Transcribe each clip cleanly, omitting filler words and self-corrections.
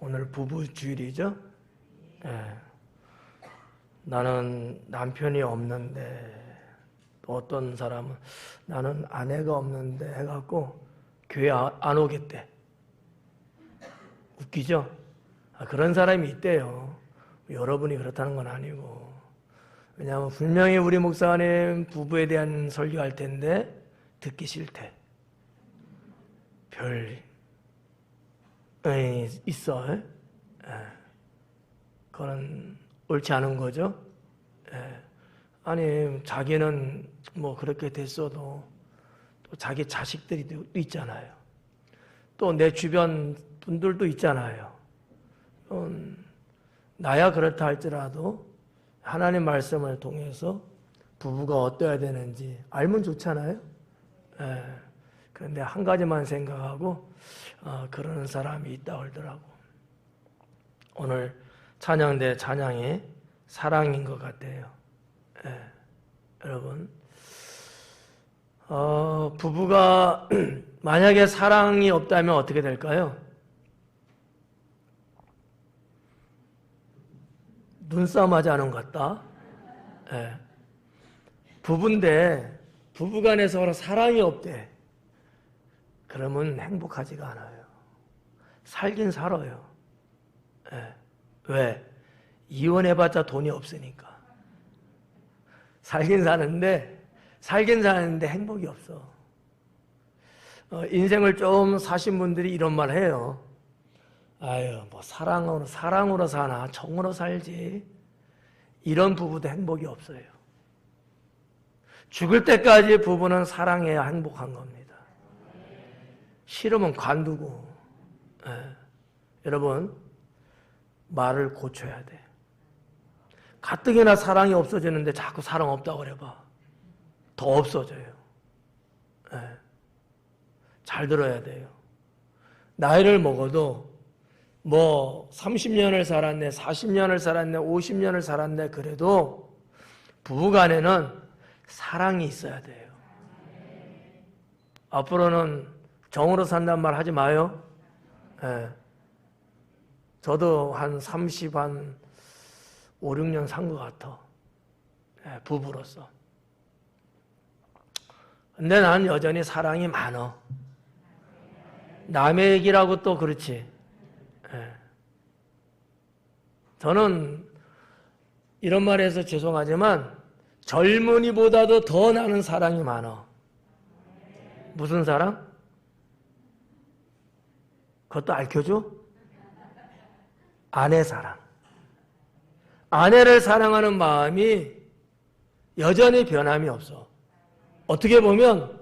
오늘 부부주일이죠? 예. 나는 남편이 없는데, 또 어떤 사람은 나는 아내가 없는데 해갖고 교회 안 오겠대. 웃기죠? 그런 사람이 있대요. 여러분이 그렇다는 건 아니고. 왜냐하면 분명히 우리 목사님 부부에 대한 설교할 텐데 듣기 싫대. 있어. 그건 옳지 않은 거죠. 아니 자기는 뭐 그렇게 됐어도 또 자기 자식들이 있잖아요. 또 내 주변 분들도 있잖아요. 나야 그렇다 할지라도 하나님 말씀을 통해서 부부가 어떠해야 되는지 알면 좋잖아요. 그런데 한 가지만 생각하고 그러는 사람이 있다 그러더라고. 오늘 찬양대 찬양이 사랑인 것 같아요. 여러분, 부부가 만약에 사랑이 없다면 어떻게 될까요? 눈싸움 하지 않은 것 같다. 부부인데 부부간에 서로 사랑이 없대. 그러면 행복하지가 않아요. 살긴 살아요. 왜? 이혼해봤자 돈이 없으니까. 살긴 사는데 행복이 없어. 인생을 좀 사신 분들이 이런 말 해요. 아유, 뭐 사랑으로 사나 정으로 살지. 이런 부부도 행복이 없어요. 죽을 때까지 부부는 사랑해야 행복한 겁니다. 싫으면 관두고. 여러분, 말을 고쳐야 돼. 가뜩이나 사랑이 없어지는데 자꾸 사랑 없다고 그래봐. 더 없어져요. 잘 들어야 돼요. 나이를 먹어도 뭐 30년을 살았네, 40년을 살았네, 50년을 살았네 그래도 부부간에는 사랑이 있어야 돼요. 앞으로는 정으로 산단 말 하지 마요. 저도 한 5, 6년 산 것 같아. 부부로서. 근데 난 여전히 사랑이 많어. 남의 얘기라고 또 그렇지. 저는 이런 말해서 죄송하지만 젊은이보다도 더 나는 사랑이 많아. 무슨 사랑? 그것도 알려줘? 아내 사랑. 아내를 사랑하는 마음이 여전히 변함이 없어. 어떻게 보면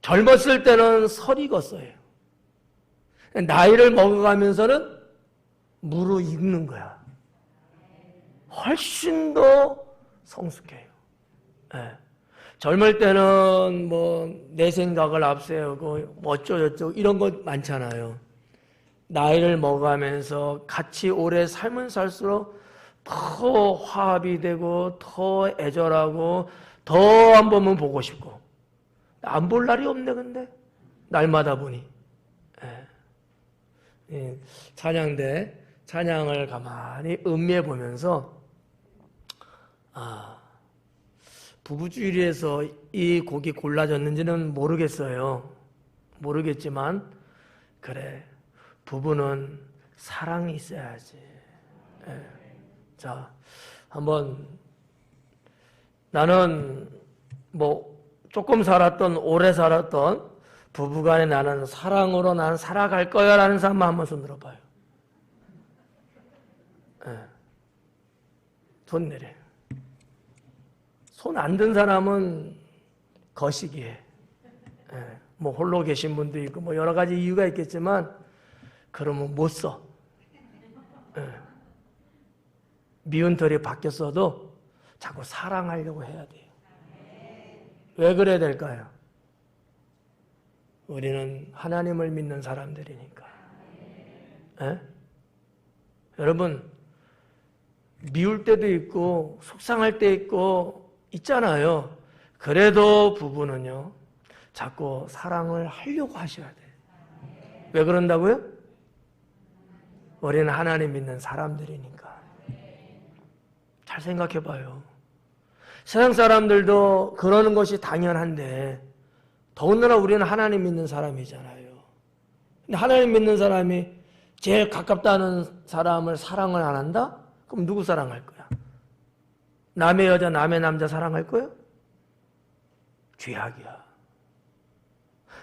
젊었을 때는 설익었어요. 나이를 먹어가면서는 무르익는 거야. 훨씬 더 성숙해요. 젊을 때는 뭐 내 생각을 앞세우고 뭐 어쩌고저쩌고 이런 것 많잖아요. 나이를 먹어가면서 같이 오래 살면 살수록 더 화합이 되고 더 애절하고 더 한 번만 보고 싶고. 안 볼 날이 없네 근데 날마다 보니. 찬양대 찬양을 가만히 음미해 보면서 부부주일에서 이 곡이 골라졌는지는 모르겠지만 그래, 부부는 사랑이 있어야지. 자, 한번 나는 뭐 조금 살았던 오래 살았던 부부간에 나는 사랑으로 난 살아갈 거야 라는 사람만 한번 손 들어봐요. 손 내려. 손 안 든 사람은 거시기해. 뭐 홀로 계신 분도 있고 뭐 여러 가지 이유가 있겠지만 그러면 못 써. 미운 털이 바뀌었어도 자꾸 사랑하려고 해야 돼요. 왜 그래야 될까요? 우리는 하나님을 믿는 사람들이니까. 여러분, 미울 때도 있고 속상할 때 있고 있잖아요. 그래도 부부는요, 자꾸 사랑을 하려고 하셔야 돼요. 왜 그런다고요? 우리는 하나님 믿는 사람들이니까. 잘 생각해 봐요. 세상 사람들도 그러는 것이 당연한데 더군다나 우리는 하나님 믿는 사람이잖아요. 근데 하나님 믿는 사람이 제일 가깝다는 사람을 사랑을 안 한다? 그럼 누구 사랑할 거야? 남의 여자, 남의 남자 사랑할 거야? 죄악이야.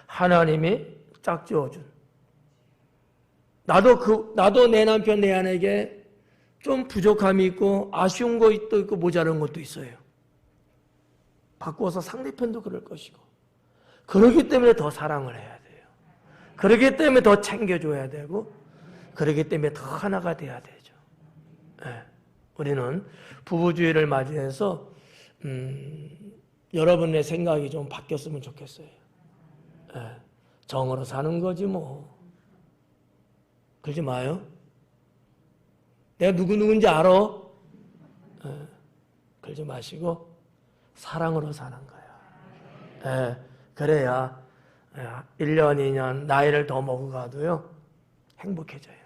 하나님이 짝지어준. 나도 내 남편, 내 아내에게 좀 부족함이 있고 아쉬운 것도 있고 모자란 것도 있어요. 바꾸어서 상대편도 그럴 것이고. 그러기 때문에 더 사랑을 해야 돼요. 그러기 때문에 더 챙겨줘야 되고, 그러기 때문에 더 하나가 돼야 되죠. 네. 우리는 부부주의를 맞이해서 여러분의 생각이 좀 바뀌었으면 좋겠어요. 네. 정으로 사는 거지 뭐. 그러지 마요. 내가 누구누군지 알아? 네. 그러지 마시고 사랑으로 사는 거야. 네. 그래야 1년, 2년 나이를 더 먹어가도요 행복해져요.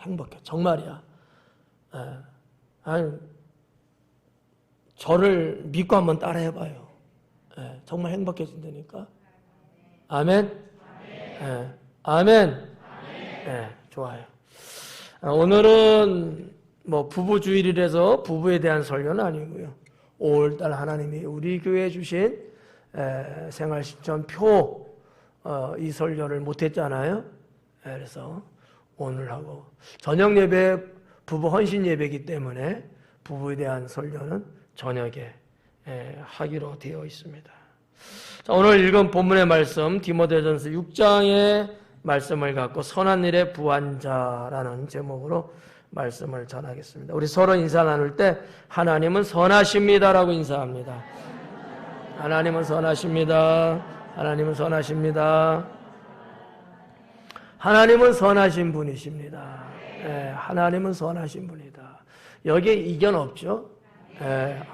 행복해. 정말이야. 아니, 저를 믿고 한번 따라해봐요. 정말 행복해진다니까. 아멘? 아멘? 좋아요. 오늘은 뭐 부부주일이라서 부부에 대한 설교는 아니고요. 5월달 하나님이 우리 교회에 주신 생활실천표 이 설교를 못했잖아요. 그래서 오늘 하고 저녁 예배 부부 헌신 예배이기 때문에 부부에 대한 설교는 저녁에 하기로 되어 있습니다. 자, 오늘 읽은 본문의 말씀 디모데전서 6장의 말씀을 갖고 선한 일의 부한자라는 제목으로 말씀을 전하겠습니다. 우리 서로 인사 나눌 때 하나님은 선하십니다라고 인사합니다. 하나님은 선하십니다. 하나님은 선하십니다. 하나님은 선하신 분이십니다. 하나님은 선하신 분이다. 여기에 이견 없죠?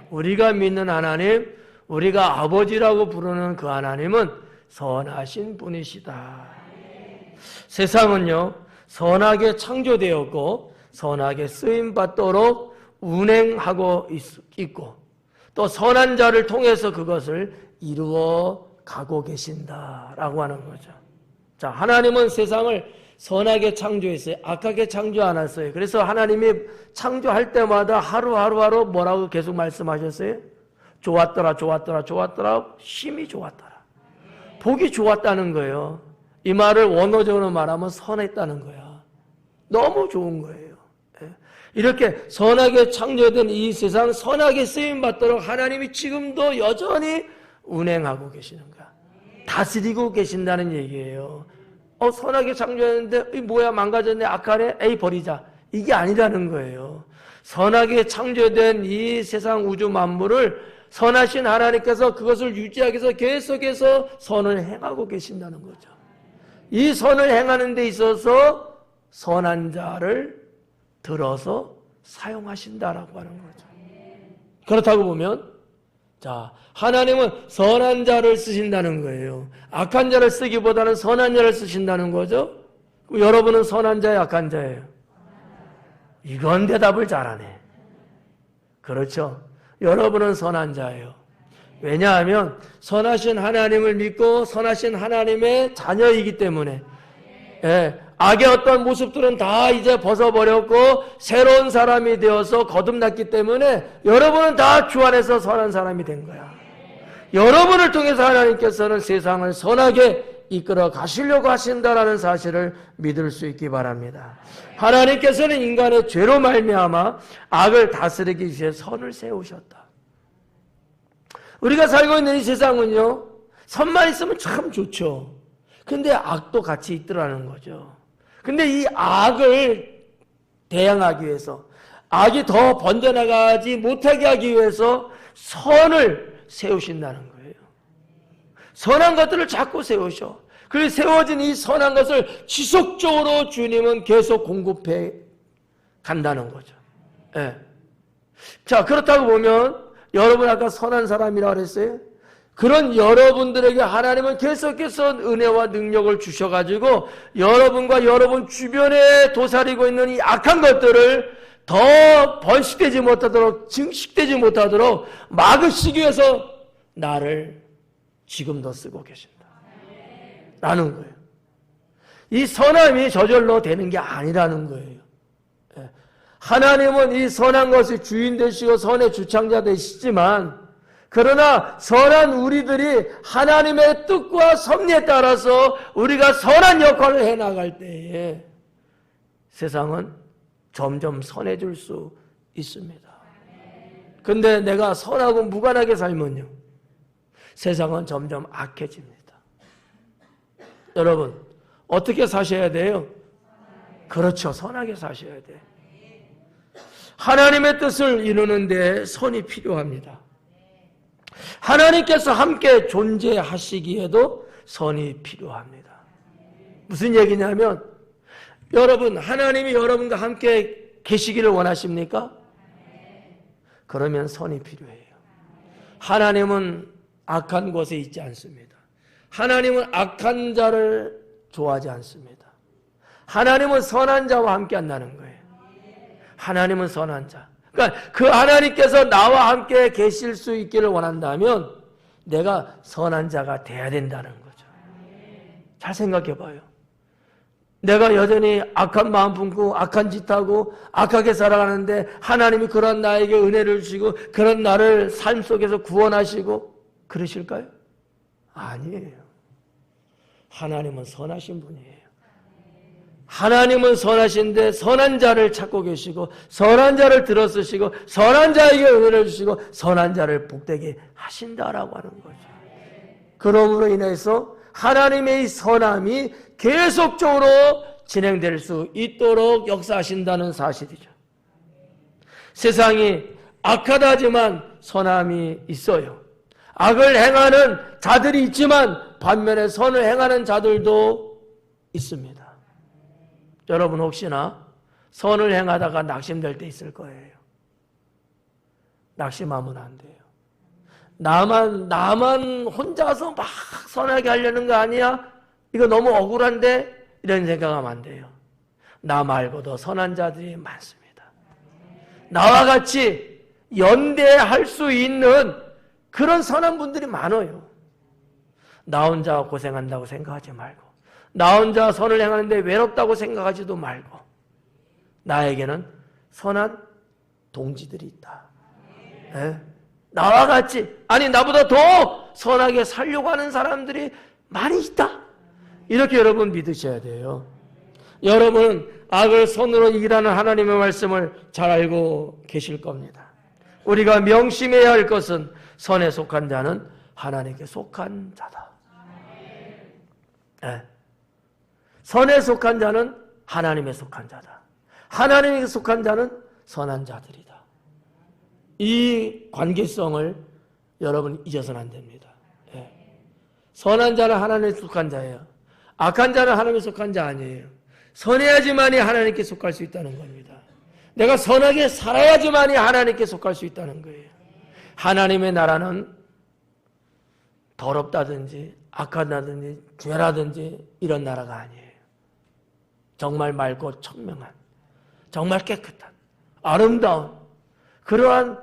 우리가 믿는 하나님, 우리가 아버지라고 부르는 그 하나님은 선하신 분이시다. 세상은요, 선하게 창조되었고 선하게 쓰임받도록 운행하고 있고 또 선한 자를 통해서 그것을 이루어 가고 계신다라고 하는 거죠. 자, 하나님은 세상을 선하게 창조했어요. 악하게 창조 안 했어요. 그래서 하나님이 창조할 때마다 하루하루 뭐라고 계속 말씀하셨어요? 좋았더라, 좋았더라, 좋았더라, 심히 좋았더라. 보기 좋았다는 거예요. 이 말을 원어적으로 말하면 선했다는 거야. 너무 좋은 거예요. 이렇게 선하게 창조된 이 세상 선하게 쓰임받도록 하나님이 지금도 여전히 운행하고 계시는 거야. 다스리고 계신다는 얘기예요. 선하게 창조했는데 뭐야 망가졌네 악하네 에이 버리자 이게 아니라는 거예요. 선하게 창조된 이 세상 우주 만물을 선하신 하나님께서 그것을 유지하기 위해서 계속해서 선을 행하고 계신다는 거죠. 이 선을 행하는 데 있어서 선한 자를 들어서 사용하신다라고 하는 거죠. 그렇다고 보면 자, 하나님은 선한 자를 쓰신다는 거예요. 악한 자를 쓰기보다는 선한 자를 쓰신다는 거죠. 여러분은 선한 자예요, 악한 자예요? 이건 대답을 잘하네. 그렇죠. 여러분은 선한 자예요. 왜냐하면 선하신 하나님을 믿고 선하신 하나님의 자녀이기 때문에 악의 어떤 모습들은 다 이제 벗어버렸고 새로운 사람이 되어서 거듭났기 때문에 여러분은 다 주 안에서 선한 사람이 된 거야. 여러분을 통해서 하나님께서는 세상을 선하게 이끌어 가시려고 하신다라는 사실을 믿을 수 있기 바랍니다. 하나님께서는 인간의 죄로 말미암아 악을 다스리기 위해 선을 세우셨다. 우리가 살고 있는 이 세상은요, 선만 있으면 참 좋죠. 근데 악도 같이 있더라는 거죠. 근데 이 악을 대항하기 위해서, 악이 더 번져나가지 못하게 하기 위해서 선을 세우신다는 거예요. 선한 것들을 자꾸 세우셔. 그리고 세워진 이 선한 것을 지속적으로 주님은 계속 공급해 간다는 거죠. 자, 그렇다고 보면 여러분 아까 선한 사람이라고 그랬어요? 그런 여러분들에게 하나님은 계속해서 은혜와 능력을 주셔가지고 여러분과 여러분 주변에 도사리고 있는 이 악한 것들을 더 번식되지 못하도록, 증식되지 못하도록 막으시기 위해서 나를 지금도 쓰고 계신다 라는 거예요. 이 선함이 저절로 되는 게 아니라는 거예요. 하나님은 이 선한 것의 주인 되시고 선의 주창자 되시지만, 그러나 선한 우리들이 하나님의 뜻과 섭리에 따라서 우리가 선한 역할을 해나갈 때에 세상은 점점 선해질 수 있습니다. 근데 내가 선하고 무관하게 살면요, 세상은 점점 악해집니다. 여러분, 어떻게 사셔야 돼요? 그렇죠. 선하게 사셔야 돼요. 하나님의 뜻을 이루는 데 선이 필요합니다. 하나님께서 함께 존재하시기에도 선이 필요합니다. 무슨 얘기냐면, 여러분, 하나님이 여러분과 함께 계시기를 원하십니까? 그러면 선이 필요해요. 하나님은 악한 곳에 있지 않습니다. 하나님은 악한 자를 좋아하지 않습니다. 하나님은 선한 자와 함께 한다는 거예요. 하나님은 선한 자. 그러니까 그 하나님께서 나와 함께 계실 수 있기를 원한다면 내가 선한 자가 돼야 된다는 거죠. 잘 생각해 봐요. 내가 여전히 악한 마음 품고 악한 짓 하고 악하게 살아가는데 하나님이 그런 나에게 은혜를 주시고 그런 나를 삶 속에서 구원하시고 그러실까요? 아니에요. 하나님은 선하신 분이에요. 하나님은 선하신데 선한 자를 찾고 계시고 선한 자를 들어쓰시고 선한 자에게 은혜를 주시고 선한 자를 복되게 하신다라고 하는 거죠. 그러므로 인해서 하나님의 이 선함이 계속적으로 진행될 수 있도록 역사하신다는 사실이죠. 세상이 악하다 하지만 선함이 있어요. 악을 행하는 자들이 있지만 반면에 선을 행하는 자들도 있습니다. 여러분 혹시나 선을 행하다가 낙심될 때 있을 거예요. 낙심하면 안 돼요. 나만 혼자서 막 선하게 하려는 거 아니야? 이거 너무 억울한데? 이런 생각하면 안 돼요. 나 말고도 선한 자들이 많습니다. 나와 같이 연대할 수 있는 그런 선한 분들이 많아요. 나 혼자 고생한다고 생각하지 말고, 나 혼자 선을 행하는데 외롭다고 생각하지도 말고, 나에게는 선한 동지들이 있다. 네? 나와 같이, 아니 나보다 더 선하게 살려고 하는 사람들이 많이 있다. 이렇게 여러분 믿으셔야 돼요. 여러분 악을 선으로 이기라는 하나님의 말씀을 잘 알고 계실 겁니다. 우리가 명심해야 할 것은 선에 속한 자는 하나님께 속한 자다. 네. 선에 속한 자는 하나님에 속한 자다. 하나님에 속한 자는 선한 자들이다. 이 관계성을 여러분 잊어서는 안 됩니다. 네. 선한 자는 하나님에 속한 자예요. 악한 자는 하나님에 속한 자 아니에요. 선해야지만이 하나님께 속할 수 있다는 겁니다. 내가 선하게 살아야지만이 하나님께 속할 수 있다는 거예요. 하나님의 나라는 더럽다든지 악하다든지 죄라든지 이런 나라가 아니에요. 정말 맑고 청명한, 정말 깨끗한, 아름다운 그러한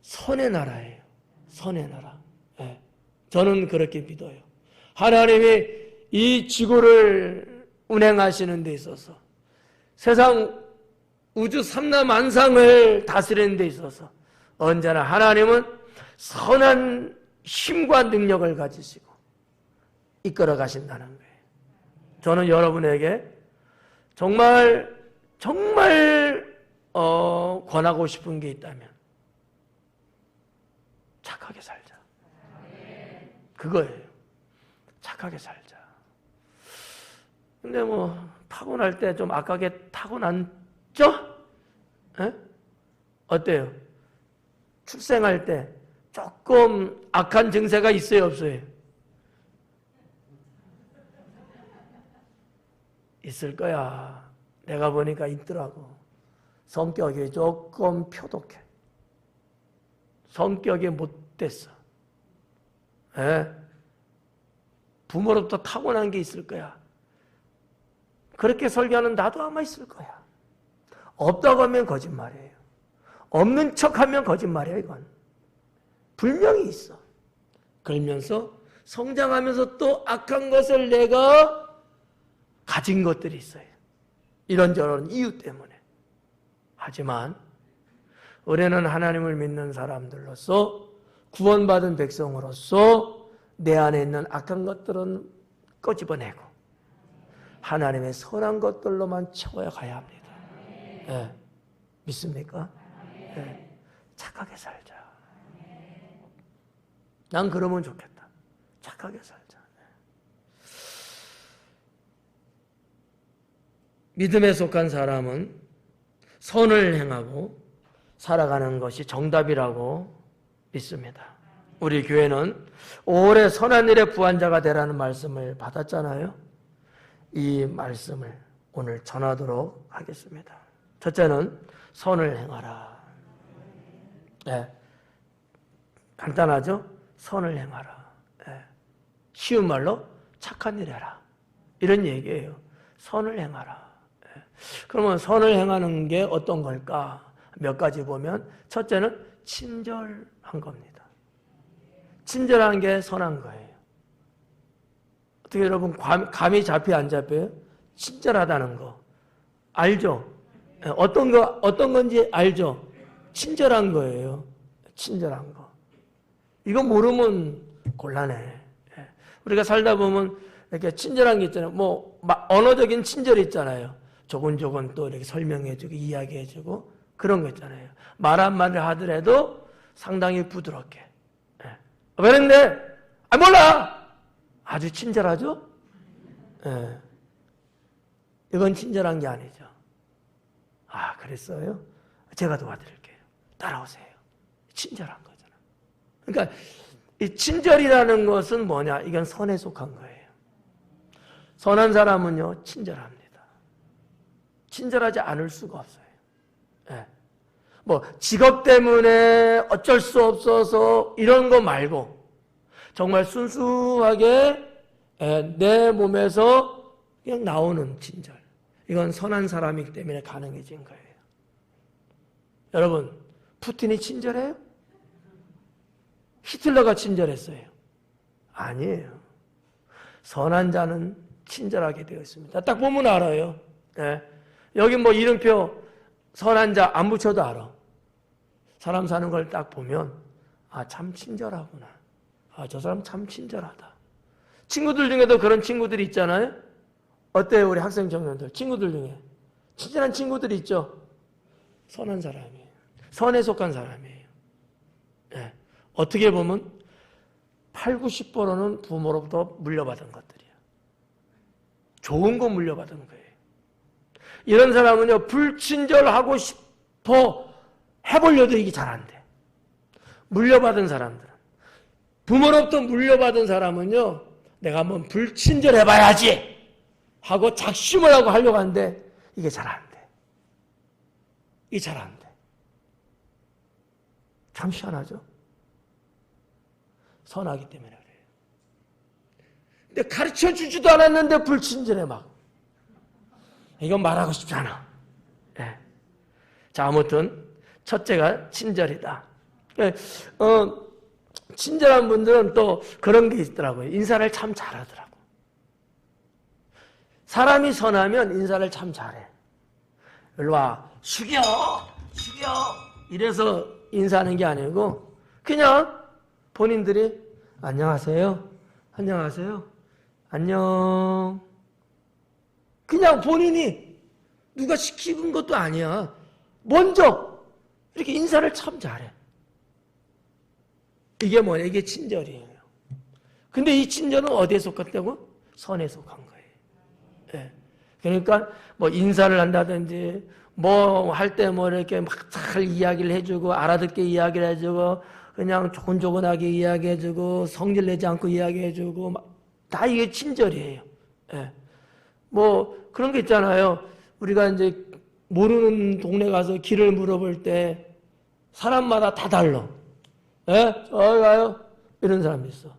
선의 나라예요. 선의 나라. 네. 저는 그렇게 믿어요. 하나님이 이 지구를 운행하시는 데 있어서, 세상 우주 삼라만상을 다스리는 데 있어서 언제나 하나님은 선한 힘과 능력을 가지시고 이끌어 가신다는 거예요. 저는 여러분에게 정말 권하고 싶은 게 있다면 착하게 살자. 그거예요. 착하게 살자. 근데 뭐 타고날 때 좀 악하게 타고났죠? 에? 어때요? 출생할 때 조금 악한 증세가 있어요, 없어요? 있을 거야. 내가 보니까 있더라고. 성격이 조금 표독해. 성격이 못됐어. 예? 부모로부터 타고난 게 있을 거야. 그렇게 설교하는 나도 아마 있을 거야. 없다고 하면 거짓말이에요. 없는 척하면 거짓말이에요. 이건 분명히 있어. 그러면서 성장하면서 또 악한 것을 내가 가진 것들이 있어요. 이런저런 이유 때문에. 하지만 우리는 하나님을 믿는 사람들로서 구원받은 백성으로서 내 안에 있는 악한 것들은 꺼집어내고 하나님의 선한 것들로만 채워가야 합니다. 네. 믿습니까? 네. 착하게 살자. 난 그러면 좋겠다. 착하게 살자. 믿음에 속한 사람은 선을 행하고 살아가는 것이 정답이라고 믿습니다. 우리 교회는 올해 선한 일의 부한자가 되라는 말씀을 받았잖아요. 이 말씀을 오늘 전하도록 하겠습니다. 첫째는 선을 행하라. 네. 간단하죠? 선을 행하라. 네. 쉬운 말로 착한 일 해라. 이런 얘기예요. 선을 행하라. 네. 그러면 선을 행하는 게 어떤 걸까? 몇 가지 보면 첫째는 친절한 겁니다. 친절한 게 선한 거예요. 어떻게 여러분 감이 잡혀 안 잡혀요? 친절하다는 거 알죠? 어떤 건지 알죠? 친절한 거예요. 친절한 거. 이거 모르면 곤란해. 우리가 살다 보면 이렇게 친절한 게 있잖아요. 뭐 언어적인 친절이 있잖아요. 조곤조곤 또 이렇게 설명해주고 이야기해주고 그런 거 있잖아요. 말 한마디를 하더라도 상당히 부드럽게. 그런데 몰라. 아주 친절하죠? 예. 이건 친절한 게 아니죠. 아, 그랬어요? 제가 도와드릴게요. 따라오세요. 친절한 거잖아. 그러니까 이 친절이라는 것은 뭐냐? 이건 선에 속한 거예요. 선한 사람은요, 친절합니다. 친절하지 않을 수가 없어요. 예. 뭐 직업 때문에 어쩔 수 없어서 이런 거 말고 정말 순수하게 내 몸에서 그냥 나오는 친절. 이건 선한 사람이기 때문에 가능해진 거예요. 여러분, 푸틴이 친절해요? 히틀러가 친절했어요? 아니에요. 선한 자는 친절하게 되어 있습니다. 딱 보면 알아요. 네. 여기 뭐 이름표 선한 자 안 붙여도 알아. 사람 사는 걸 딱 보면 아, 참 친절하구나. 아, 저 사람 참 친절하다. 친구들 중에도 그런 친구들이 있잖아요. 어때요, 우리 학생 청년들? 친구들 중에 친절한 친구들이 있죠. 선한 사람이에요. 선에 속한 사람이에요. 네. 어떻게 보면 8, 90%는 부모로부터 물려받은 것들이에요. 좋은 거 물려받은 거예요. 이런 사람은요, 불친절하고 싶어 해보려도 이게 잘 안 돼. 물려받은 사람들은. 부모로부터 물려받은 사람은요, 내가 한번 불친절해봐야지 하고 작심을 하고 하려고 하는데 이게 잘 안 돼. 이게 잘 안 돼. 참 희한하죠? 선하기 때문에 그래요. 근데 가르쳐 주지도 않았는데 불친절해 막. 이건 말하고 싶지 않아. 네. 자, 아무튼 첫째가 친절이다. 친절한 분들은 또 그런 게 있더라고요. 인사를 참 잘하더라고. 사람이 선하면 인사를 참 잘해. 일로 와, 숙여, 숙여. 이래서 인사하는 게 아니고 그냥 본인들이 안녕하세요, 안녕하세요, 안녕. 그냥 본인이 누가 시키는 것도 아니야. 먼저 이렇게 인사를 참 잘해. 이게 뭐냐? 이게 친절이에요. 근데 이 친절은 어디에 속했다고? 선에 속한 거예요. 네. 그러니까 뭐 인사를 한다든지 뭐 할 때 뭐 이렇게 막 잘 이야기를 해주고 알아듣게 이야기를 해주고 그냥 조곤조곤하게 이야기해주고 성질 내지 않고 이야기해주고 다 이게 친절이에요. 네. 뭐 그런 게 있잖아요. 우리가 이제 모르는 동네 가서 길을 물어볼 때 사람마다 다 달라. 예? 저기 가요? 이런 사람이 있어.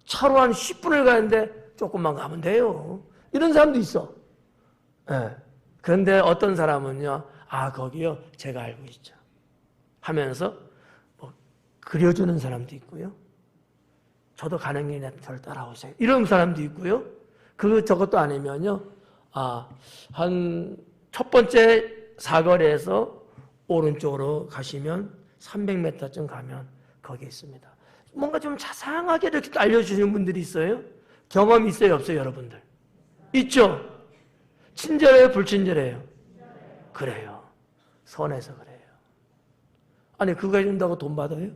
차로 한 10분을 가는데 조금만 가면 돼요. 이런 사람도 있어. 예. 그런데 어떤 사람은요, 아, 거기요, 제가 알고 있죠. 하면서 뭐 그려주는 사람도 있고요. 저도 가는 길에 저를 따라오세요. 이런 사람도 있고요. 저것도 아니면요, 한 첫 번째 사거리에서 오른쪽으로 가시면 300m쯤 가면 거기 있습니다. 뭔가 좀 자상하게 이렇게 알려주시는 분들이 있어요. 경험 있어요, 없어요, 여러분들? 있죠? 친절해요, 불친절해요? 그래요. 선해서 그래요. 아니, 그거 해준다고 돈 받아요?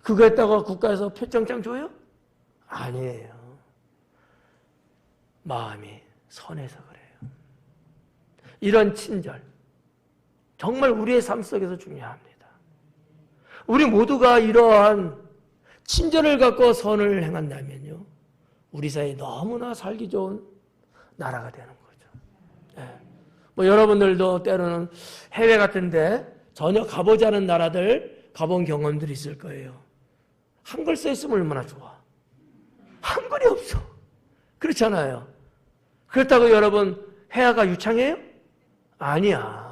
그거 했다고 국가에서 표창장 줘요? 아니에요. 마음이 선해서 그래요. 이런 친절, 정말 우리의 삶 속에서 중요합니다. 우리 모두가 이러한 친절을 갖고 선을 행한다면요, 우리 사이에 너무나 살기 좋은 나라가 되는 거죠. 예. 뭐 여러분들도 때로는 해외 같은데 전혀 가보지 않은 나라들 가본 경험들이 있을 거예요. 한글 써 있으면 얼마나 좋아. 한글이 없어. 그렇잖아요. 그렇다고 여러분 해야가 유창해요? 아니야.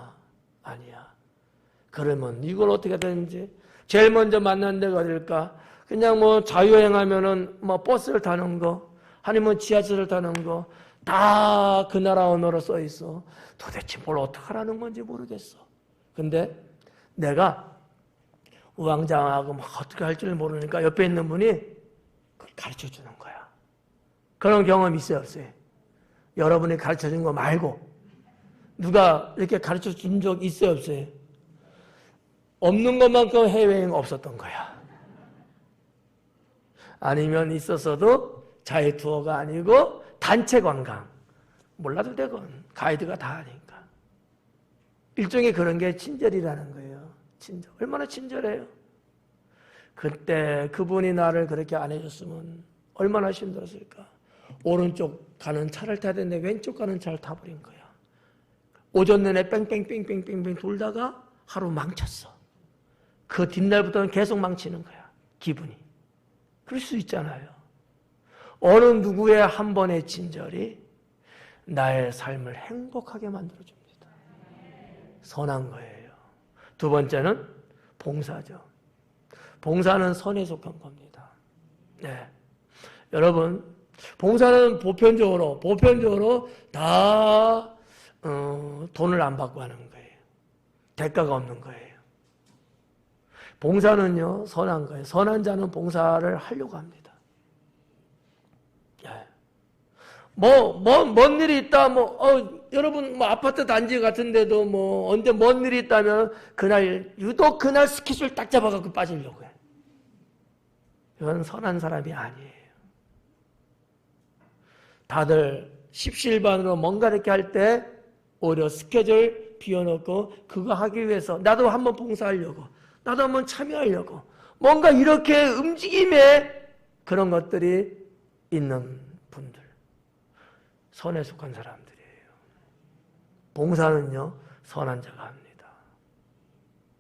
그러면 이걸 어떻게 되는지 제일 먼저 만난 데가 어딜까? 그냥 뭐 자유여행하면은 뭐 버스를 타는 거, 아니면 지하철을 타는 거, 다 그 나라 언어로 써 있어. 도대체 뭘 어떻게 하라는 건지 모르겠어. 근데 내가 우왕좌왕하고 막 어떻게 할 줄 모르니까 옆에 있는 분이 그걸 가르쳐 주는 거야. 그런 경험 있어요, 없어요? 여러분이 가르쳐 준 거 말고 누가 이렇게 가르쳐 준 적 있어요, 없어요? 없는 것만큼 해외여행 없었던 거야. 아니면 있었어도 자유 투어가 아니고 단체 관광. 몰라도 되건 가이드가 다 하니까. 일종의 그런 게 친절이라는 거예요. 친절. 얼마나 친절해요. 그때 그분이 나를 그렇게 안 해줬으면 얼마나 힘들었을까. 오른쪽 가는 차를 타야 되는데 왼쪽 가는 차를 타버린 거야. 오전 내내 뺑뺑뺑뺑뺑뺑 돌다가 하루 망쳤어. 그 뒷날부터는 계속 망치는 거야. 기분이. 그럴 수 있잖아요. 어느 누구의 한 번의 친절이 나의 삶을 행복하게 만들어줍니다. 선한 거예요. 두 번째는 봉사죠. 봉사는 선에 속한 겁니다. 네. 여러분, 봉사는 보편적으로 다 돈을 안 받고 하는 거예요. 대가가 없는 거예요. 봉사는요, 선한 거예요. 선한 자는 봉사를 하려고 합니다. 예. 먼 일이 있다, 여러분, 아파트 단지 같은데도 언제 먼 일이 있다면 유독 그날 스케줄 딱 잡아갖고 빠지려고 해. 이건 선한 사람이 아니에요. 다들 십시일반으로 뭔가 이렇게 할 때 오히려 스케줄 비워놓고 그거 하기 위해서 나도 한번 봉사하려고, 나도 한번 참여하려고 뭔가 이렇게 움직임에 그런 것들이 있는 분들, 선에 속한 사람들이에요. 봉사는요, 선한 자가 합니다.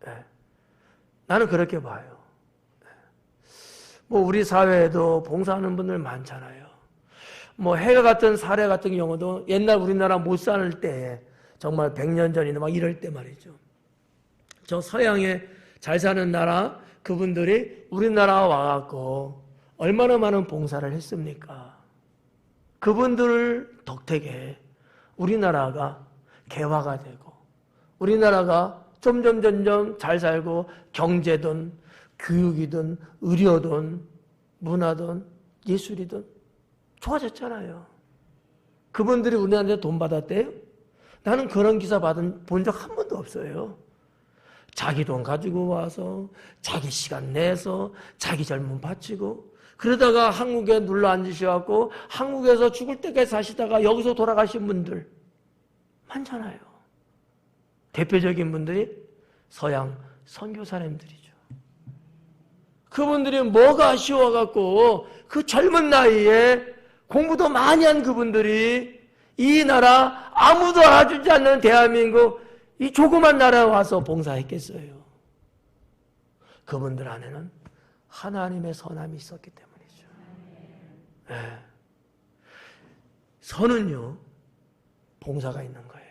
네. 나는 그렇게 봐요. 네. 우리 사회에도 봉사하는 분들 많잖아요. 해가 같은 사례 같은 경우도 옛날 우리나라 못 사는 때에 정말 100년 전이나 막 이럴 때 말이죠. 저 서양에 잘 사는 나라 그분들이 우리나라 와갖고 얼마나 많은 봉사를 했습니까? 그분들 덕택에 우리나라가 개화가 되고 우리나라가 점점 잘 살고 경제든 교육이든 의료든 문화든 예술이든 좋아졌잖아요. 그분들이 우리나라한테 돈 받았대요? 나는 그런 기사 본 적 한 번도 없어요. 자기 돈 가지고 와서 자기 시간 내서 자기 젊음 바치고 그러다가 한국에 눌러 앉으셔갖고 한국에서 죽을 때까지 사시다가 여기서 돌아가신 분들 많잖아요. 대표적인 분들이 서양 선교사님들이죠. 그분들이 뭐가 아쉬워갖고 그 젊은 나이에 공부도 많이 한 그분들이 이 나라 아무도 알아주지 않는 대한민국 이 조그만 나라에 와서 봉사했겠어요. 그분들 안에는 하나님의 선함이 있었기 때문이죠. 예. 선은요, 봉사가 있는 거예요.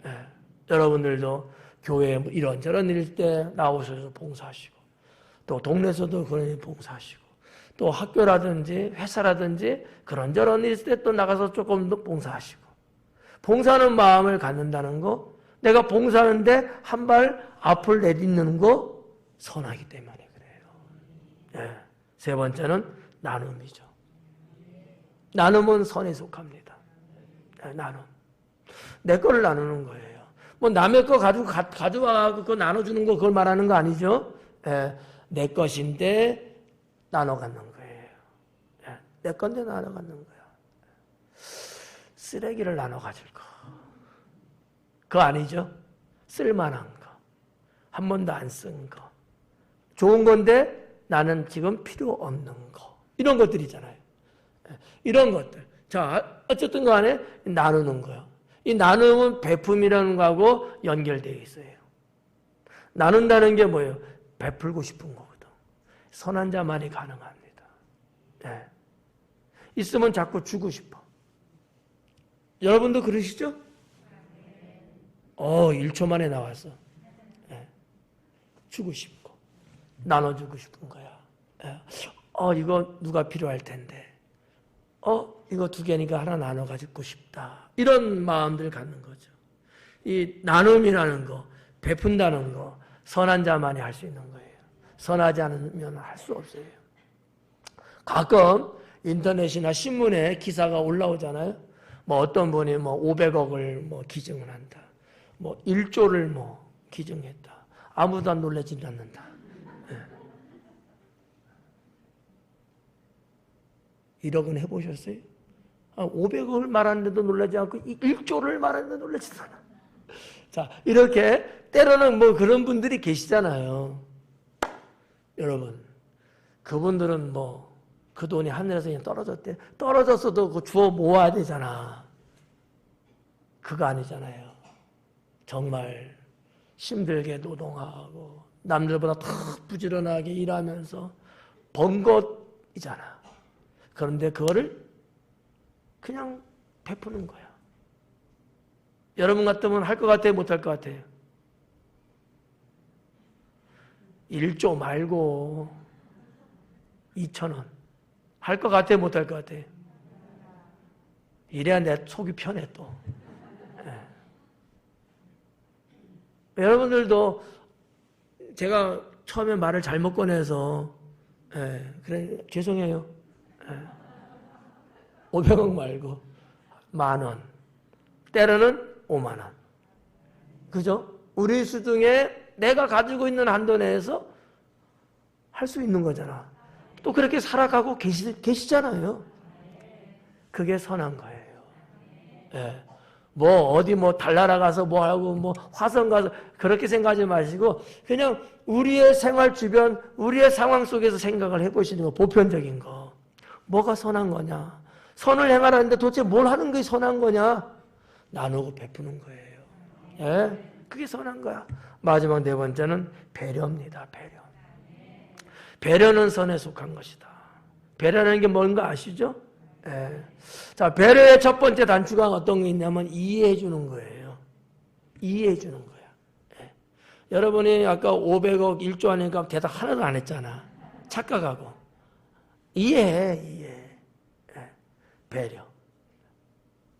예. 여러분들도 교회 이런저런 일 때 나오셔서 봉사하시고, 또 동네에서도 그런 일 봉사하시고, 또 학교라든지 회사라든지 그런저런 일 때 또 나가서 조금 더 봉사하시고, 봉사하는 마음을 갖는다는 거, 내가 봉사하는데 한 발 앞을 내딛는 거 선하기 때문에 그래요. 예. 세 번째는 나눔이죠. 나눔은 선에 속합니다. 예, 나눔. 내 거를 나누는 거예요. 뭐 남의 거 가져와 그거 나눠주는 거 그걸 말하는 거 아니죠? 예, 내 것인데 나눠 갖는 거예요. 예, 내 건데 나눠 갖는 거야. 쓰레기를 나눠 가질 거. 그거 아니죠? 쓸만한 거. 한 번도 안 쓴 거. 좋은 건데 나는 지금 필요 없는 거. 이런 것들이잖아요. 예, 이런 것들. 자, 어쨌든 간에 나누는 거예요. 이 나눔은 베품이라는 거하고 연결되어 있어요. 나눈다는 게 뭐예요? 베풀고 싶은 거거든. 선한 자만이 가능합니다. 네. 있으면 자꾸 주고 싶어. 여러분도 그러시죠? 1초 만에 나왔어. 네. 주고 싶고 나눠주고 싶은 거야. 네. 이거 누가 필요할 텐데. 이거 2개니까 하나 나눠 가지고 싶다. 이런 마음들 갖는 거죠. 이 나눔이라는 거, 베푼다는 거, 선한 자만이 할 수 있는 거예요. 선하지 않으면 할 수 없어요. 가끔 인터넷이나 신문에 기사가 올라오잖아요. 뭐 어떤 분이 뭐 500억을 뭐 기증을 한다. 뭐 1조를 뭐 기증했다. 아무도 안 놀라지 않는다. 1억은 해보셨어요? 500억을 말하는데도 놀라지 않고 1조를 말하는데 놀라지도 않아. 자, 이렇게 때로는 뭐 그런 분들이 계시잖아요. 여러분, 그분들은 뭐 그 돈이 하늘에서 그냥 떨어졌대. 떨어졌어도 그 주워 모아야 되잖아. 그거 아니잖아요. 정말 힘들게 노동하고 남들보다 더 부지런하게 일하면서 번 것이잖아. 그런데 그거를 그냥 베푸는 거야. 여러분 같으면 할 것 같아요? 못 할 것 같아요? 1조 말고 2,000원. 할 것 같아요? 못 할 것 같아요? 이래야 내 속이 편해 또. 예. 여러분들도 제가 처음에 말을 잘못 꺼내서 그래 죄송해요. 500억 말고 10,000원. 때로는 50,000원. 그죠? 우리 수중에 내가 가지고 있는 한도 내에서 할 수 있는 거잖아. 또 그렇게 살아가고 계시잖아요. 그게 선한 거예요. 예. 뭐 어디 뭐 달나라 가서 뭐 하고 뭐 화성 가서 그렇게 생각하지 마시고 그냥 우리의 생활 주변 우리의 상황 속에서 생각을 해보시는 거. 보편적인 거. 뭐가 선한 거냐? 선을 행하라는데 도대체 뭘 하는 게 선한 거냐? 나누고 베푸는 거예요. 예? 그게 선한 거야. 마지막 4번째는 배려입니다. 배려. 배려는 선에 속한 것이다. 배려라는 게 뭔가 아시죠? 예. 자, 배려의 첫 번째 단추가 어떤 게 있냐면 이해해 주는 거예요. 이해해 주는 거야. 예. 여러분이 아까 500억 1조 하니까 대답 하나도 안 했잖아. 착각하고. 이해해. 예. 배려.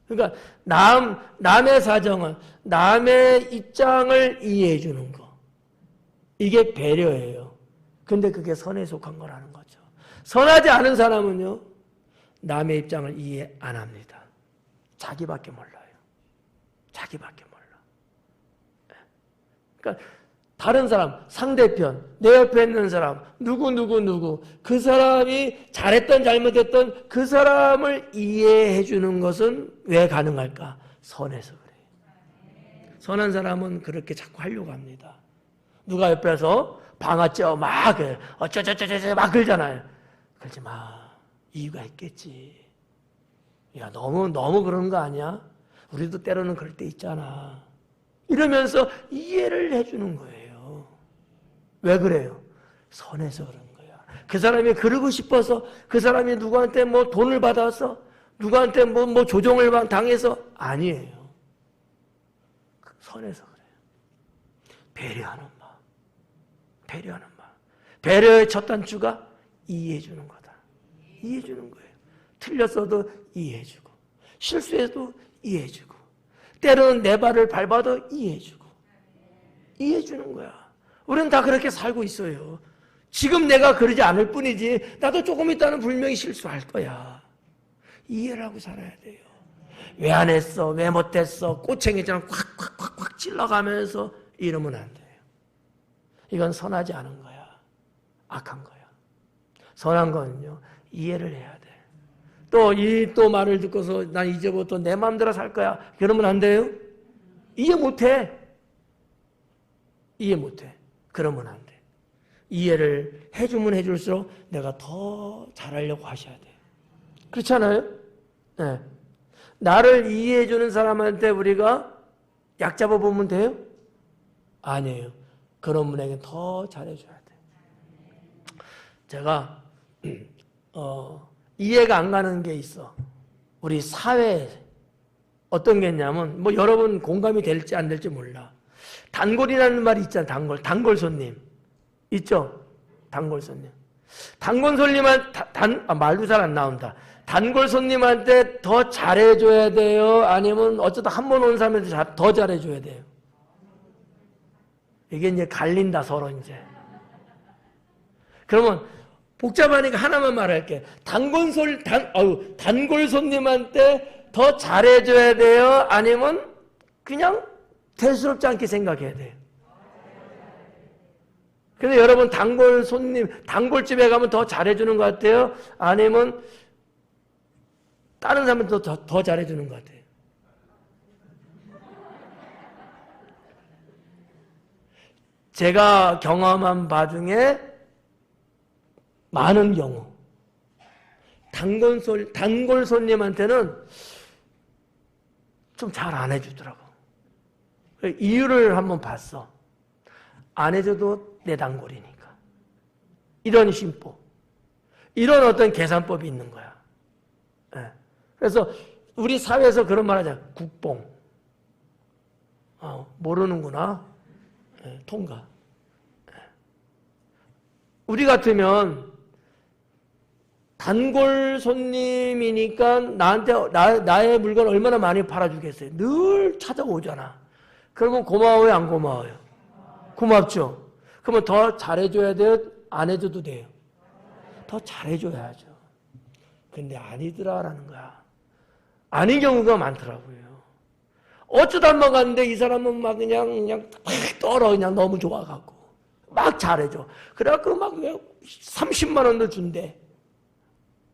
그러니까 남의 사정은 남의 입장을 이해해 주는 거. 이게 배려예요. 근데 그게 선에 속한 거라는 거죠. 선하지 않은 사람은요. 남의 입장을 이해 안 합니다. 자기밖에 몰라요. 자기밖에 몰라. 그러니까 다른 사람, 상대편, 내 옆에 있는 사람, 누구 그 사람이 잘했던 잘못했던 그 사람을 이해해 주는 것은 왜 가능할까? 선해서 그래요. 선한 사람은 그렇게 자꾸 하려고 합니다. 누가 옆에서 방아찌어 막 어쩌저쩌저쩌 막 그러잖아요. 그러지 마. 이유가 있겠지. 야, 너무 그런 거 아니야? 우리도 때로는 그럴 때 있잖아. 이러면서 이해를 해주는 거예요. 왜 그래요? 선해서 그런 거야. 그 사람이 그러고 싶어서, 그 사람이 누구한테 뭐 돈을 받아서, 누구한테 뭐 조종을 당해서 아니에요. 선해서 그래요. 배려하는 마음. 배려하는 마음. 배려의 첫 단추가 이해해 주는 거다. 이해해 주는 거예요. 틀렸어도 이해해 주고, 실수해도 이해해 주고, 때로는 내 발을 밟아도 이해해 주고, 이해해 주는 거야. 우리는 다 그렇게 살고 있어요. 지금 내가 그러지 않을 뿐이지 나도 조금 있다는 분명히 실수할 거야. 이해를 하고 살아야 돼요. 왜 안 했어? 왜 못했어? 꼬챙이처럼 콱콱콱콱 찔러가면서 이러면 안 돼요. 이건 선하지 않은 거야. 악한 거야. 선한 거는요, 이해를 해야 돼. 또 말을 듣고서 난 이제부터 내 마음대로 살 거야. 그러면 안 돼요? 이해 못 해. 이해 못 해. 그러면 안 돼. 이해를 해주면 해줄수록 내가 더 잘하려고 하셔야 돼. 그렇지 않아요? 네. 나를 이해해주는 사람한테 우리가 약 잡아보면 돼요? 아니에요. 그런 분에게 더 잘해줘야 돼. 제가 이해가 안 가는 게 있어. 우리 사회에 어떤 게 있냐면 뭐 여러분 공감이 될지 안 될지 몰라. 단골이라는 말이 있잖아. 단골 손님 있죠? 단골 손님. 단골 손님한테 말도 잘 안 나온다. 단골 손님한테 더 잘해줘야 돼요? 아니면 어쩌다 한 번 온 사람한테 더 잘해줘야 돼요? 이게 이제 갈린다, 서로 이제. 그러면 복잡하니까 하나만 말할게. 단골 손님한테 더 잘해줘야 돼요? 아니면 그냥 대수롭지 않게 생각해야 돼요? 근데 여러분 단골집에 가면 더 잘해주는 것 같아요? 아니면 다른 사람한테 더 잘해주는 것 같아요? 제가 경험한 바 중에 많은 경우 단골 손님한테는 좀 잘 안 해주더라고. 이유를 한번 봤어. 안 해줘도 내 단골이니까. 이런 심보, 이런 어떤 계산법이 있는 거야. 네. 그래서 우리 사회에서 그런 말 하잖아. 국뽕. 모르는구나. 네, 통과. 네. 우리 같으면 단골 손님이니까 나한테 나의 물건 얼마나 많이 팔아주겠어요. 늘 찾아오잖아. 그러면 고마워요, 안 고마워요? 고맙죠. 그러면 더 잘해줘야 돼요? 안 해줘도 돼요? 더 잘해줘야죠. 근데 아니더라라는 거야. 아닌 경우가 많더라고요. 어쩌다 한번 갔는데 이 사람은 막 그냥 떨어. 그냥 너무 좋아갖고 막 잘해줘. 그래갖고 막 그냥 30만 원도 준대.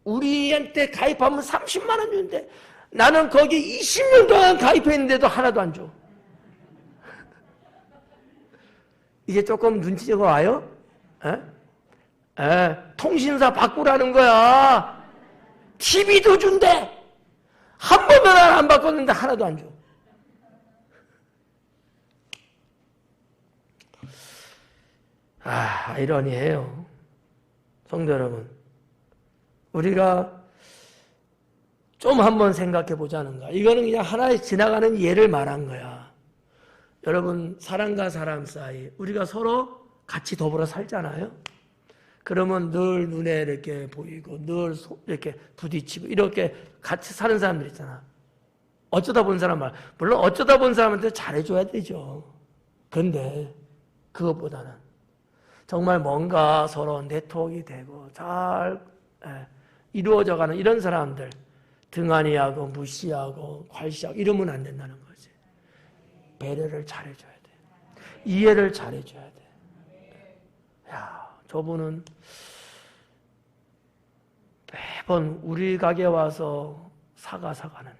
우리한테 가입하면 30만 원 준대. 나는 거기 20년 동안 가입했는데도 하나도 안 줘. 이제 조금 눈치가 와요? 통신사 바꾸라는 거야. TV도 준대. 한 번도 안 바꿨는데 하나도 안 줘. 아이러니해요. 성도 여러분, 우리가 좀 한번 생각해 보자는 거야. 이거는 그냥 하나의 지나가는 예를 말한 거야. 여러분, 사람과 사람 사이 우리가 서로 같이 더불어 살잖아요. 그러면 늘 눈에 이렇게 보이고 늘 이렇게 부딪히고 이렇게 같이 사는 사람들 있잖아. 어쩌다 본 사람 물론 어쩌다 본 사람한테 잘해줘야 되죠. 그런데 그것보다는 정말 뭔가 서로 네트워크가 되고 잘 이루어져가는 이런 사람들 등한히하고 무시하고 괄시하고 이러면 안 된다는 거지. 배려를 잘해줘야 돼. 이해를 잘해줘야 돼. 야, 저분은 매번 우리 가게 와서 사가는데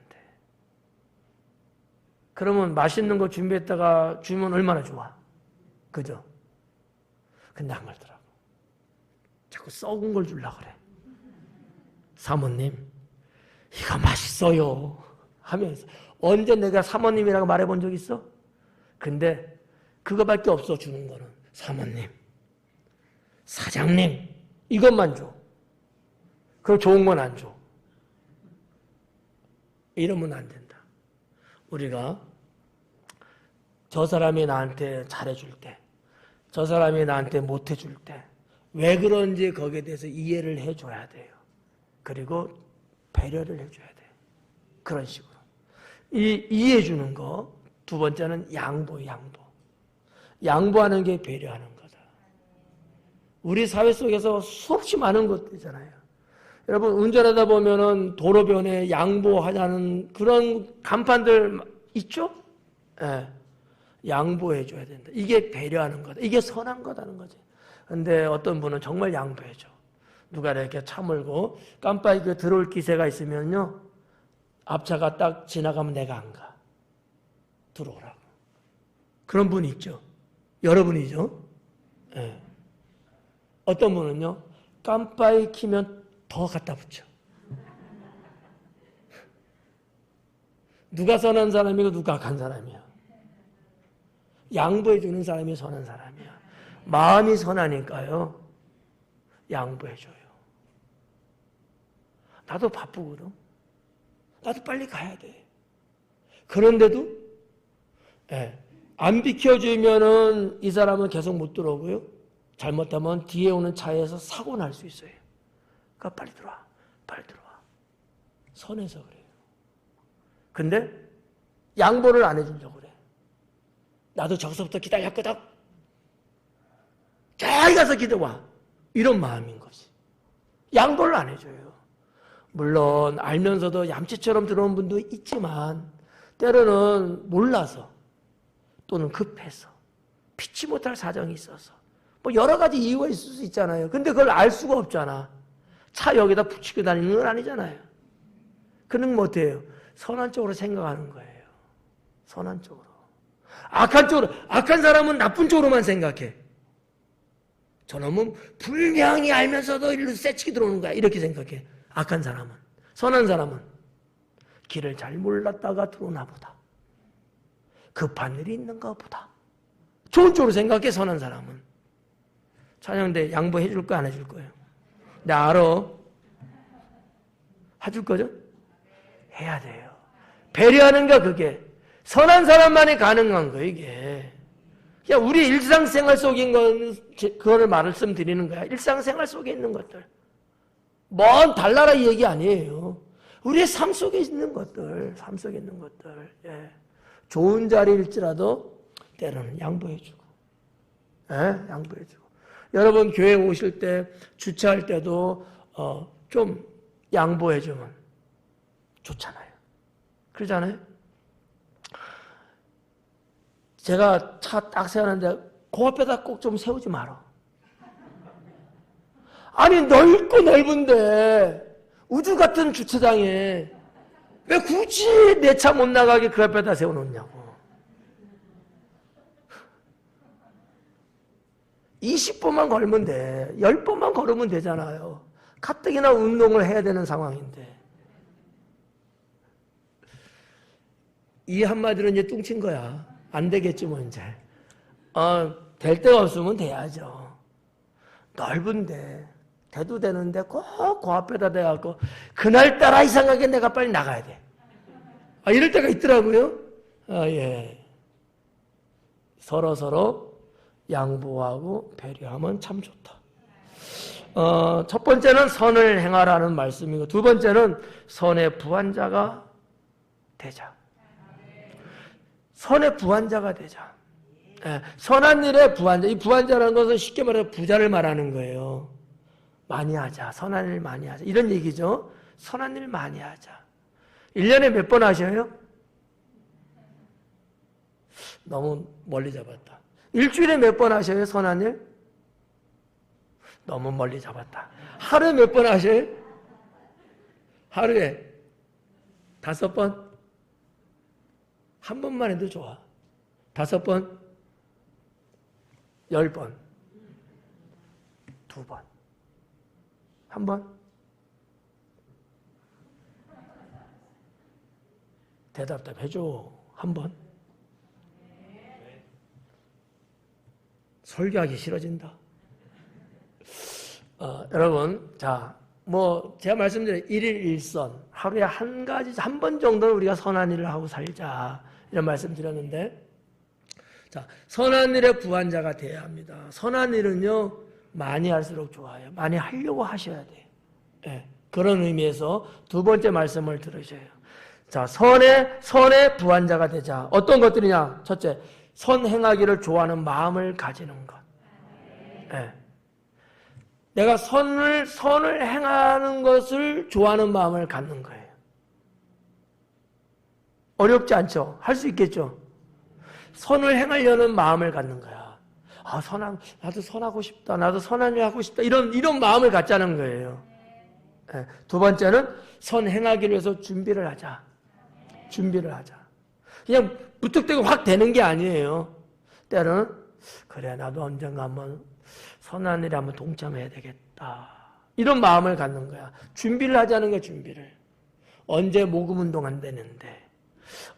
그러면 맛있는 거 준비했다가 주면 얼마나 좋아. 그죠? 근데 안 그러더라고. 자꾸 썩은 걸 주려고 그래. 사모님, 이거 맛있어요 하면서. 언제 내가 사모님이라고 말해본 적 있어? 근데 그거밖에 없어. 주는 거는 사모님, 사장님 이것만 줘. 그럼 좋은 건 안 줘. 이러면 안 된다. 우리가 저 사람이 나한테 잘해줄 때, 저 사람이 나한테 못해줄 때, 왜 그런지 거기에 대해서 이해를 해줘야 돼요. 그리고 배려를 해줘야 돼요. 그런 식으로. 이해해주는 거. 두 번째는 양보. 양보하는 게 배려하는 거다. 우리 사회 속에서 수없이 많은 것들이잖아요. 여러분, 운전하다 보면은 도로변에 양보하자는 그런 간판들 있죠? 예. 양보해줘야 된다. 이게 배려하는 거다. 이게 선한 거다는 거지. 근데 어떤 분은 정말 양보해줘. 누가 이렇게 차 몰고 깜빡이 들어올 기세가 있으면요, 앞차가 딱 지나가면 내가 안 가. 들어오라고. 그런 분이 있죠. 여러분이죠. 예. 어떤 분은요, 깜빡이 키면 더 갖다 붙여. 누가 선한 사람이고 누가 악한 사람이야. 양보해주는 사람이 선한 사람이야. 마음이 선하니까요, 양보해줘요. 나도 바쁘거든. 나도 빨리 가야 돼. 그런데도 안 비켜주면은 이 사람은 계속 못 들어오고요. 잘못하면 뒤에 오는 차에서 사고 날 수 있어요. 그러니까 빨리 들어와. 선해서 그래요. 근데 양보를 안 해주려고 그래. 나도 저기서부터 기다렸거든. 저기 가서 기다려와. 이런 마음인 거지. 양보를 안 해줘요. 물론 알면서도 얌체처럼 들어오는 분도 있지만 때로는 몰라서 또는 급해서 피치 못할 사정이 있어서 뭐 여러 가지 이유가 있을 수 있잖아요. 근데 그걸 알 수가 없잖아. 차 여기다 붙이고 다니는 건 아니잖아요. 그는 뭐 어때요? 선한 쪽으로 생각하는 거예요. 선한 쪽으로. 악한 사람은 나쁜 쪽으로만 생각해. 저놈은 분명히 알면서도 일로 새치기 들어오는 거야. 이렇게 생각해. 악한 사람은. 선한 사람은 길을 잘 몰랐다가 들어오나 보다. 급한 일이 있는가 보다. 좋은 쪽으로 생각해, 선한 사람은. 찬양대 양보해 줄 거야, 안 해줄 거예요? 나 알아. 해줄 거죠? 해야 돼요. 배려하는 거 그게. 선한 사람만이 가능한 거예요, 이게. 그냥 우리 일상생활 속인 건, 그거를 말씀드리는 거야. 일상생활 속에 있는 것들. 먼 달나라 얘기 아니에요. 우리의 삶 속에 있는 것들, 예. 좋은 자리일지라도 때로는 양보해주고, 예? 양보해주고. 여러분 교회 오실 때, 주차할 때도 좀 양보해주면 좋잖아요. 그러잖아요. 제가 차 딱 세우는데 그 앞에다 꼭 좀 세우지 마라. 아니 넓고 넓은데 우주 같은 주차장에 왜 굳이 내 차 못 나가게 그 앞에다 세워놓냐고. 20분만 걸면 돼. 10번만 걸으면 되잖아요. 가뜩이나 운동을 해야 되는 상황인데. 이 한마디로 이제 뚱친 거야. 안 되겠지 뭐 이제. 될 데가 없으면 돼야죠. 넓은데 돼도 되는데 꼭 그 앞에다 대갖고 그날따라 이상하게 내가 빨리 나가야 돼. 이럴 때가 있더라고요. 예. 서로 양보하고 배려하면 참 좋다. 첫 번째는 선을 행하라는 말씀이고, 두 번째는 선의 부한자가 되자. 선의 부한자가 되자. 예, 선한 일의 부한자. 이 부한자라는 것은 쉽게 말해서 부자를 말하는 거예요. 많이 하자. 선한 일 많이 하자. 이런 얘기죠. 선한 일 많이 하자. 1년에 몇 번 하셔요? 너무 멀리 잡았다. 일주일에 몇 번 하셔요? 선한 일? 너무 멀리 잡았다. 하루에 몇 번 하셔요? 하루에 5번? 한 번만 해도 좋아. 5번? 10번? 2번? 한 번? 대답 좀 해줘. 한 번? 설교하기 싫어진다. 여러분, 자, 제가 말씀드린 일일 일선, 하루에 한 번 정도는 우리가 선한 일을 하고 살자. 이런 말씀 드렸는데, 자, 선한 일의 부한자가 돼야 합니다. 선한 일은요, 많이 할수록 좋아요. 많이 하려고 하셔야 돼요. 예, 그런 의미에서 두 번째 말씀을 들으셔야 해요. 자, 선의 부한자가 되자. 어떤 것들이냐? 첫째, 선 행하기를 좋아하는 마음을 가지는 것. 예. 내가 선을 행하는 것을 좋아하는 마음을 갖는 거예요. 어렵지 않죠? 할 수 있겠죠? 선을 행하려는 마음을 갖는 거야. 나도 선하고 싶다. 나도 선한 일 하고 싶다. 이런 마음을 갖자는 거예요. 네. 두 번째는 선 행하기를 위해서 준비를 하자. 준비를 하자. 그냥 무턱대고 확 되는 게 아니에요. 때로는 그래, 나도 언젠가 한번 선한 일에 한번 동참해야 되겠다. 이런 마음을 갖는 거야. 준비를 하자는 거야, 준비를. 언제 모금 운동 한다는데,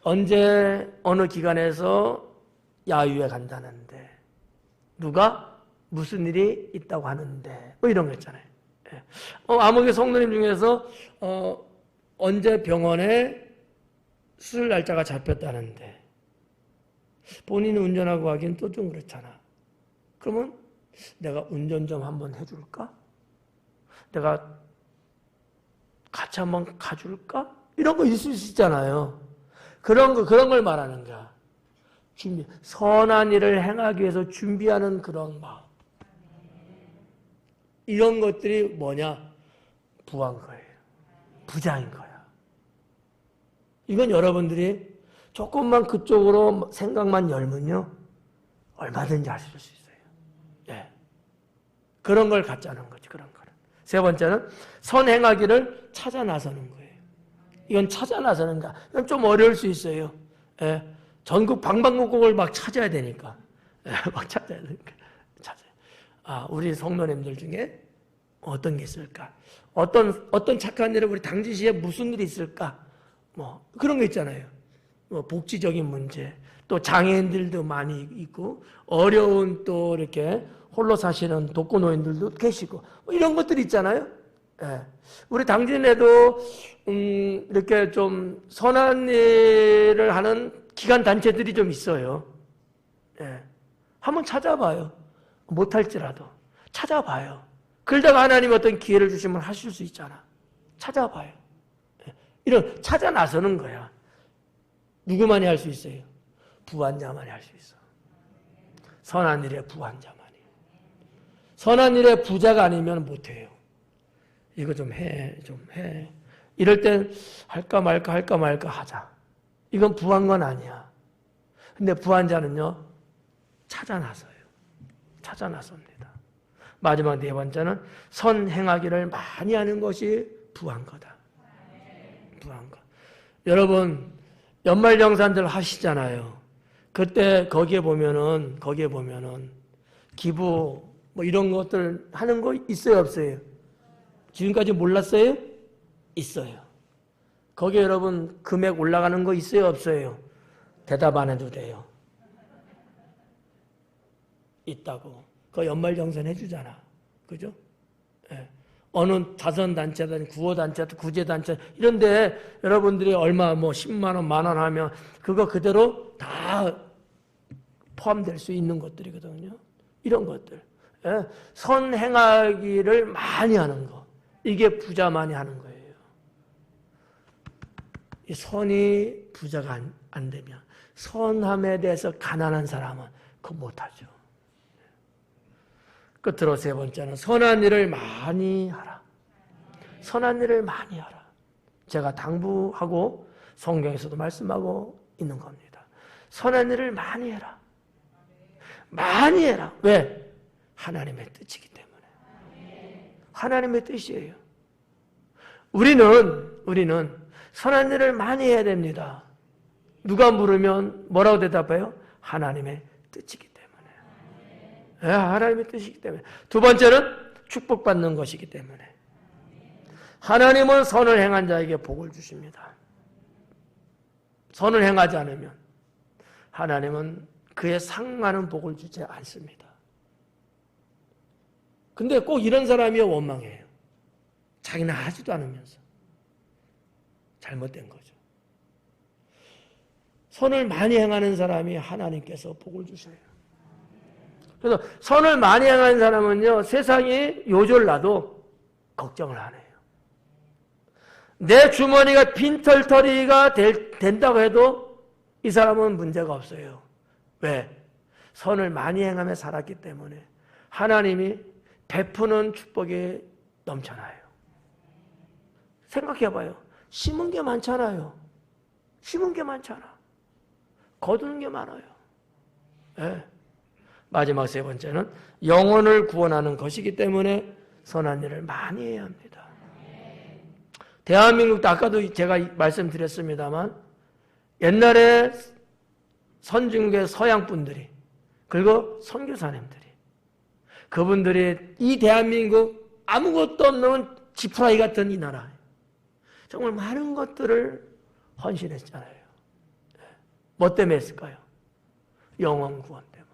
언제 어느 기관에서 야유회 간다는데, 누가 무슨 일이 있다고 하는데, 이런 거 있잖아요. 암흑의 성도님 중에서 언제 병원에 수술 날짜가 잡혔다는데, 본인이 운전하고 가긴 또 좀 그렇잖아. 그러면 내가 운전 좀 한번 해줄까? 내가 같이 한번 가줄까? 이런 거 있을 수 있잖아요. 그런 걸 말하는 거야. 준비. 선한 일을 행하기 위해서 준비하는 그런 마음. 이런 것들이 뭐냐? 부한 거예요. 부자인 거야. 이건 여러분들이 조금만 그쪽으로 생각만 열면요, 얼마든지 하실 수 있어요. 예. 그런 걸 갖자는 거지, 그런 거를. 세 번째는 선행하기를 찾아 나서는 거예요. 이건 찾아 나서는 거야. 이건 좀 어려울 수 있어요. 예. 전국 방방곡곡을 막 찾아야 되니까. 예. 막 찾아야 되니까. 찾아요. 우리 성도님들 중에 어떤 게 있을까? 어떤 착한 일을 우리 당지시에 무슨 일이 있을까? 그런 거 있잖아요. 복지적인 문제, 또 장애인들도 많이 있고, 어려운 또 이렇게 홀로 사시는 독거노인들도 계시고, 이런 것들이 있잖아요. 예. 우리 당진에도, 이렇게 좀 선한 일을 하는 기관 단체들이 좀 있어요. 예. 한번 찾아봐요. 못할지라도. 찾아봐요. 그러다가 하나님 어떤 기회를 주시면 하실 수 있잖아. 찾아봐요. 예. 이런, 찾아 나서는 거야. 누구만이 할 수 있어요? 부한 자만이 할 수 있어. 선한 일에 부한 자만이. 선한 일에 부자가 아니면 못해요. 이거 좀 해. 이럴 땐 할까 말까 하자. 이건 부한 건 아니야. 근데 부한 자는요, 찾아 나서요. 찾아 나섭니다. 마지막 네 번째는 선 행하기를 많이 하는 것이 부한 거다. 부한 것. 여러분, 연말정산들 하시잖아요. 그때 거기에 보면은 기부 이런 것들 하는 거 있어요, 없어요? 지금까지 몰랐어요? 있어요. 거기에 여러분 금액 올라가는 거 있어요, 없어요? 대답 안 해도 돼요. 있다고. 그거 연말정산 해주잖아. 그죠? 예. 어느 자선단체든 구호단체든 구제단체 이런데 여러분들이 얼마 10만 원, 10,000원 하면 그거 그대로 다 포함될 수 있는 것들이거든요. 이런 것들. 예. 선 행하기를 많이 하는 거. 이게 부자만이 하는 거예요. 이 선이 부자가 안 되면 선함에 대해서 가난한 사람은 그거 못하죠. 끝으로 세 번째는 선한 일을 많이 하라. 선한 일을 많이 하라. 제가 당부하고 성경에서도 말씀하고 있는 겁니다. 선한 일을 많이 해라. 많이 해라. 왜? 하나님의 뜻이기 때문에. 하나님의 뜻이에요. 우리는 선한 일을 많이 해야 됩니다. 누가 물으면 뭐라고 대답해요? 하나님의 뜻이기 때문에. 하나님의 뜻이기 때문에. 두 번째는 축복받는 것이기 때문에. 하나님은 선을 행한 자에게 복을 주십니다. 선을 행하지 않으면 하나님은 그에 상하는 복을 주지 않습니다. 근데 꼭 이런 사람이 원망해요. 자기는 하지도 않으면서. 잘못된 거죠. 선을 많이 행하는 사람이 하나님께서 복을 주셔요. 그래서 선을 많이 행하는 사람은요, 세상이 요절나도 걱정을 안 해요. 내 주머니가 빈털터리가 된다고 해도 이 사람은 문제가 없어요. 왜? 선을 많이 행하며 살았기 때문에 하나님이 베푸는 축복이 넘쳐나요. 생각해봐요. 심은 게 많잖아요. 심은 게 많잖아. 거두는 게 많아요. 네. 마지막 세 번째는 영혼을 구원하는 것이기 때문에 선한 일을 많이 해야 합니다. 대한민국도 아까도 제가 말씀드렸습니다만 옛날에 선진국의 서양 분들이 그리고 선교사님들이 그분들이 이 대한민국 아무것도 없는 지푸라기 같은 이 나라에 정말 많은 것들을 헌신했잖아요. 뭐 때문에 했을까요? 영혼 구원 때문에.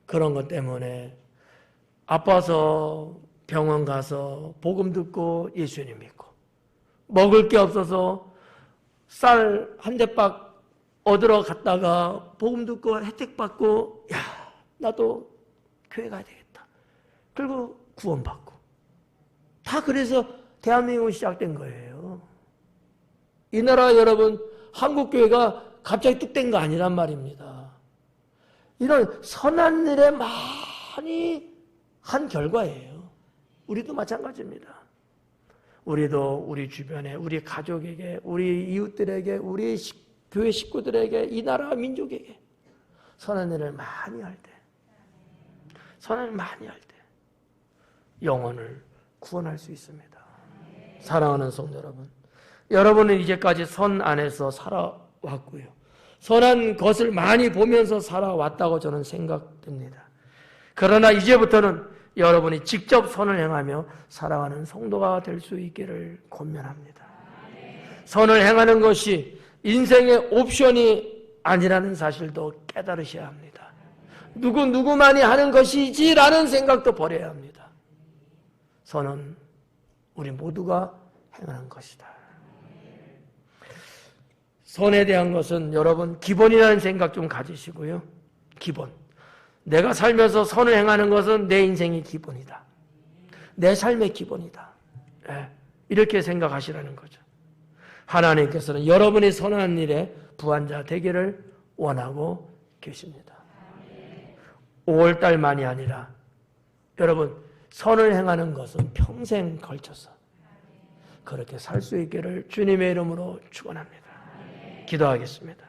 그런 것 때문에 아파서 병원 가서 복음 듣고 예수님 믿고 먹을 게 없어서 쌀 한 대박 얻으러 갔다가 복음 듣고 혜택 받고 야 나도 교회 가야 되겠다. 그리고 구원받고 다 그래서 대한민국이 시작된 거예요. 이 나라 여러분 한국교회가 갑자기 뚝 된 거 아니란 말입니다. 이런 선한 일에 많이 한 결과예요. 우리도 마찬가지입니다. 우리도 우리 주변에 우리 가족에게 우리 이웃들에게 우리 교회 식구들에게 이 나라 민족에게 선한 일을 많이 할 때 선한 일을 많이 할 때 영혼을 구원할 수 있습니다. 사랑하는 성도 여러분, 여러분은 이제까지 선 안에서 살아왔고요. 선한 것을 많이 보면서 살아왔다고 저는 생각됩니다. 그러나 이제부터는 여러분이 직접 선을 행하며 살아가는 성도가 될 수 있기를 권면합니다. 선을 행하는 것이 인생의 옵션이 아니라는 사실도 깨달으셔야 합니다. 누구만이 하는 것이지라는 생각도 버려야 합니다. 선은 우리 모두가 행하는 것이다. 선에 대한 것은 여러분 기본이라는 생각 좀 가지시고요. 기본. 내가 살면서 선을 행하는 것은 내 인생의 기본이다. 내 삶의 기본이다. 네. 이렇게 생각하시라는 거죠. 하나님께서는 여러분이 선한 일에 부한자 되기를 원하고 계십니다. 5월달만이 아니라 여러분 선을 행하는 것은 평생 걸쳐서 그렇게 살 수 있기를 주님의 이름으로 축원합니다. 기도하겠습니다.